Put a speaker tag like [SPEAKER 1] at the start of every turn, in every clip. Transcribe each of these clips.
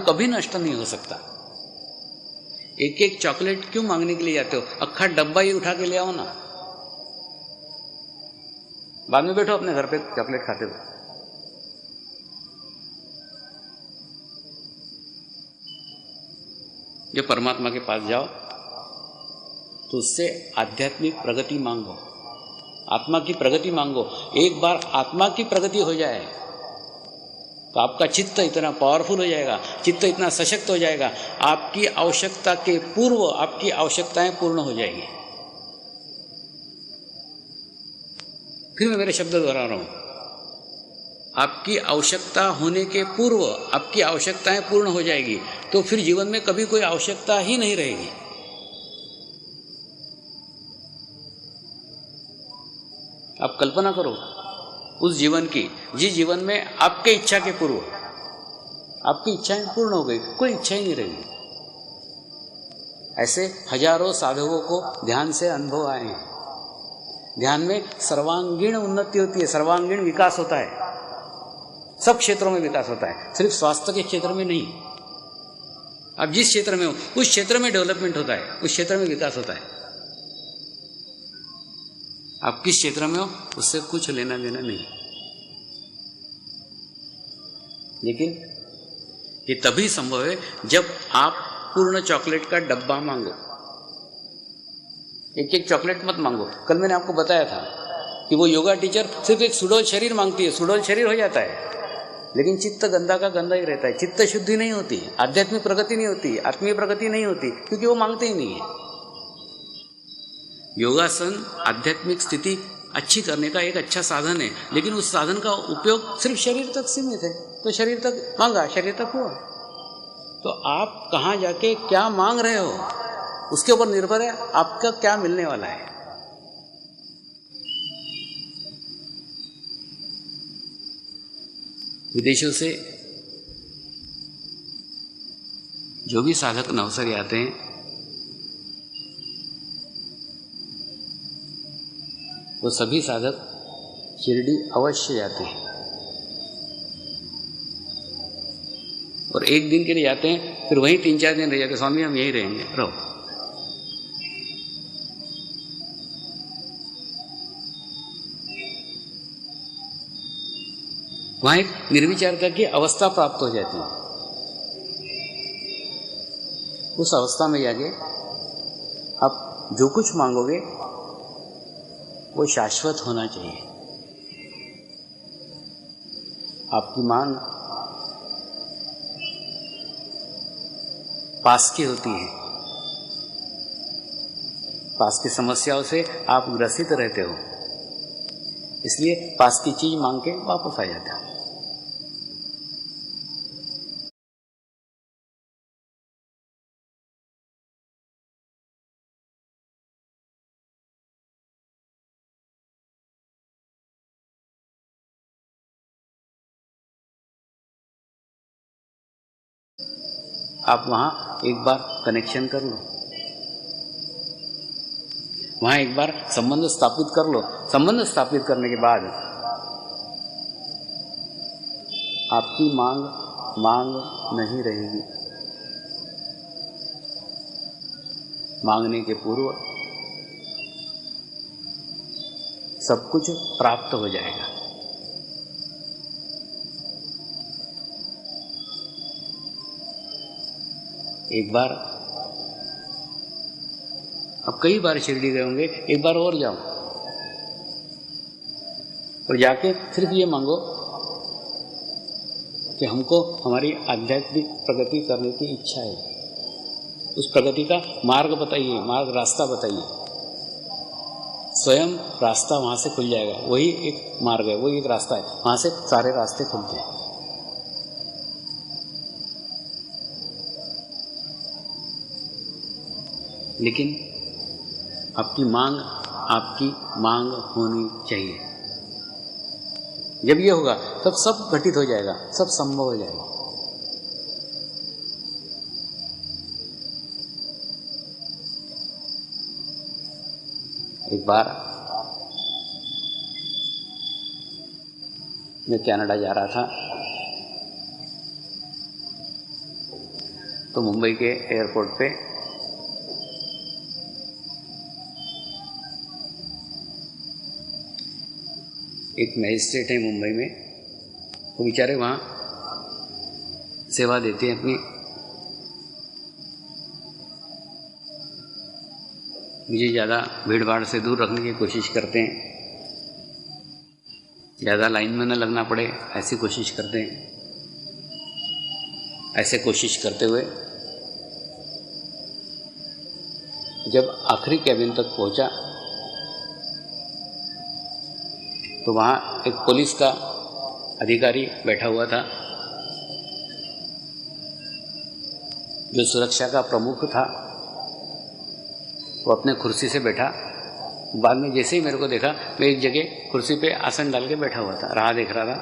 [SPEAKER 1] तो कभी नष्ट नहीं हो सकता। एक एक चॉकलेट क्यों मांगने के लिए जाते हो? अक्खा डब्बा ही उठा के ले आओ ना, बाद में बैठो अपने घर पे चॉकलेट खाते हो। जब परमात्मा के पास जाओ तो उससे आध्यात्मिक प्रगति मांगो, आत्मा की प्रगति मांगो। एक बार आत्मा की प्रगति हो जाए तो आपका चित्त इतना पावरफुल हो जाएगा, चित्त इतना सशक्त हो जाएगा, आपकी आवश्यकता के पूर्व आपकी आवश्यकताएं पूर्ण हो जाएगी। फिर मैं मेरे शब्द दोहरा रहा हूं, आपकी आवश्यकता होने के पूर्व आपकी आवश्यकताएं पूर्ण हो जाएगी, तो फिर जीवन में कभी कोई आवश्यकता ही नहीं रहेगी। आप कल्पना करो उस जीवन की, जिस जीवन में आपके इच्छा के पूर्व आपकी इच्छाएं पूर्ण हो गई, कोई इच्छा ही नहीं रहेगी। ऐसे हजारों साधकों को ध्यान से अनुभव आए हैं। ध्यान में सर्वांगीण उन्नति होती है, सर्वांगीण विकास होता है, सब क्षेत्रों में विकास होता है, सिर्फ स्वास्थ्य के क्षेत्र में नहीं। आप जिस क्षेत्र में हो उस क्षेत्र में डेवलपमेंट होता है, उस क्षेत्र में विकास होता है। आप किस क्षेत्र में हो उससे कुछ लेना देना नहीं। लेकिन ये तभी संभव है जब आप पूर्ण चॉकलेट का डब्बा मांगो। एक एक चॉकलेट मत मांगो। कल मैंने आपको बताया था कि वो योगा टीचर सिर्फ एक सुडौल शरीर मांगती है, सुडौल शरीर हो जाता है, लेकिन चित्त गंदा का गंदा ही रहता है, चित्त शुद्धि नहीं होती, आध्यात्मिक प्रगति नहीं होती, आत्मीय प्रगति नहीं होती, क्योंकि वो मांगते ही नहीं है। योगासन आध्यात्मिक स्थिति अच्छी करने का एक अच्छा साधन है, लेकिन उस साधन का उपयोग सिर्फ शरीर तक सीमित है। तो शरीर तक मांगा, शरीर तक हुआ, तो आप कहाँ जाके क्या मांग रहे हो उसके ऊपर निर्भर है आपका क्या मिलने वाला है। विदेशों से जो भी साधक नवसरी आते हैं वो सभी साधक शिरडी अवश्य जाते हैं, और एक दिन के लिए जाते हैं, फिर वहीं 3-4 दिन रह जाते, स्वामी हम यहीं रहेंगे, रहो। वहां एक निर्विचारता की अवस्था प्राप्त हो जाती है। उस अवस्था में जाके आप जो कुछ मांगोगे वो शाश्वत होना चाहिए। आपकी मांग पास की होती है, पास की समस्याओं से आप ग्रसित रहते हो, इसलिए पास की चीज मांग के वापस आ जाते हो। आप वहां एक बार कनेक्शन कर लो, वहां एक बार संबंध स्थापित कर लो। संबंध स्थापित करने के बाद आपकी मांग नहीं रहेगी। मांगने के पूर्व सब कुछ प्राप्त हो जाएगा। एक बार, अब कई बार शिरडी गए होंगे, एक बार और जाओ और जाके सिर्फ ये मांगो कि हमको हमारी आध्यात्मिक प्रगति करने की इच्छा है। उस प्रगति का मार्ग बताइए, मार्ग रास्ता बताइए। स्वयं रास्ता वहां से खुल जाएगा। वही एक मार्ग है, वही एक रास्ता है, वहां से सारे रास्ते खुलते हैं। लेकिन आपकी मांग होनी चाहिए। जब ये होगा तब सब घटित हो जाएगा, सब संभव हो जाएगा। एक बार मैं कनाडा जा रहा था, तो मुंबई के एयरपोर्ट पे एक मैजिस्ट्रेट है मुंबई में, वो बेचारे वहाँ सेवा देते हैं अपनी। मुझे ज़्यादा भीड़ भाड़ से दूर रखने की कोशिश करते हैं, ज़्यादा लाइन में न लगना पड़े ऐसी कोशिश करते हैं। ऐसे कोशिश करते हुए जब आखिरी कैबिन तक पहुंचा तो वहाँ एक पुलिस का अधिकारी बैठा हुआ था जो सुरक्षा का प्रमुख था। वो अपने कुर्सी से बैठा, बाद में जैसे ही मेरे को देखा, मैं एक जगह कुर्सी पे आसन डाल के बैठा हुआ था, राह देख रहा था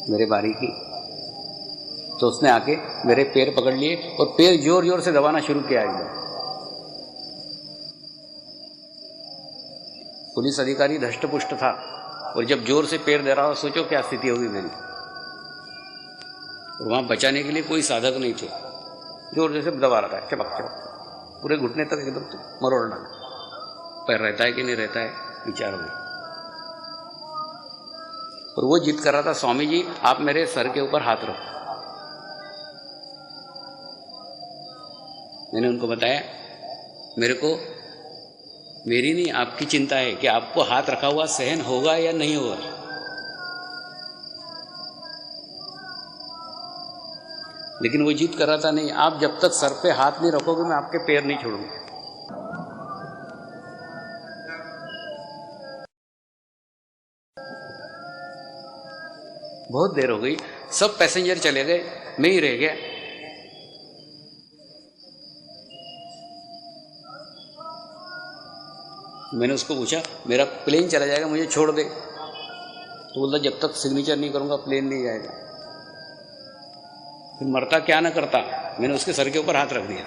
[SPEAKER 1] मेरे बारी की। तो उसने आके मेरे पैर पकड़ लिए और पैर जोर जोर से दबाना शुरू किया एकदम। पुलिस अधिकारी धष्टपुष्ट था और जब जोर से पैर दे रहा हो, सोचो क्या स्थिति होगी मेरी। और वहाँ बचाने के लिए कोई साधक नहीं थे, जोर जोर से दबा रहा था, चपक चपक पूरे घुटने तक एकदम मरोड़ डाला। पैर रहता है कि नहीं रहता है विचार हो। और वो जिद कर रहा था, स्वामी जी आप मेरे सर के ऊपर हाथ रखो। मैंने उनको बताया मेरे को मेरी नहीं आपकी चिंता है कि आपको हाथ रखा हुआ सहन होगा या नहीं होगा। लेकिन वो जिद कर रहा था, नहीं आप जब तक सर पे हाथ नहीं रखोगे मैं आपके पैर नहीं छोड़ूंगा। बहुत देर हो गई, सब पैसेंजर चले गए, मैं ही रह गया। मैंने उसको पूछा मेरा प्लेन चला जाएगा, मुझे छोड़ दे। तो बोलता जब तक सिग्नेचर नहीं करूंगा प्लेन नहीं जाएगा। फिर मरता क्या ना करता, मैंने उसके सर के ऊपर हाथ रख दिया।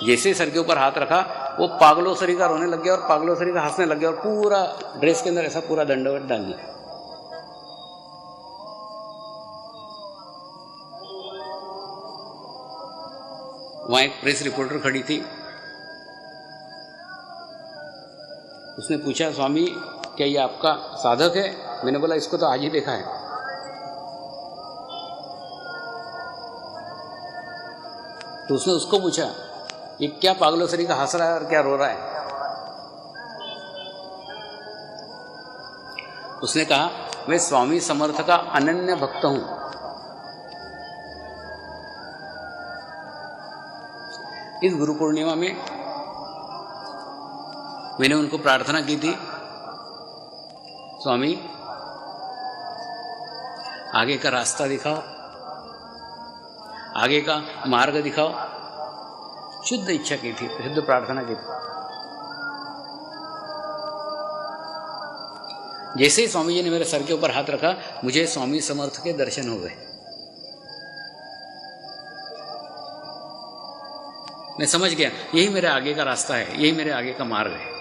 [SPEAKER 1] जैसे सर के ऊपर हाथ रखा वो पागलों सरी का रोने लग गया और पागलों सरी का हंसने लग गया और पूरा ड्रेस के अंदर ऐसा पूरा दंडवत डाल दिया। वहां एक प्रेस रिपोर्टर खड़ी थी, उसने पूछा स्वामी क्या ये आपका साधक है? मैंने बोला इसको तो आज ही देखा है। तो उसने उसको पूछा ये क्या पागलोसरी का हंस रहा है और क्या रो रहा है? उसने कहा मैं स्वामी समर्थ का अनन्य भक्त हूं। इस गुरु पूर्णिमा में मैंने उनको प्रार्थना की थी, स्वामी आगे का रास्ता दिखाओ, आगे का मार्ग दिखाओ। शुद्ध इच्छा की थी, शुद्ध प्रार्थना की थी। जैसे ही स्वामी जी ने मेरे सर के ऊपर हाथ रखा, मुझे स्वामी समर्थ के दर्शन हो गए। मैं समझ गया यही मेरे आगे का रास्ता है, यही मेरे आगे का मार्ग है।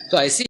[SPEAKER 1] तो ऐसी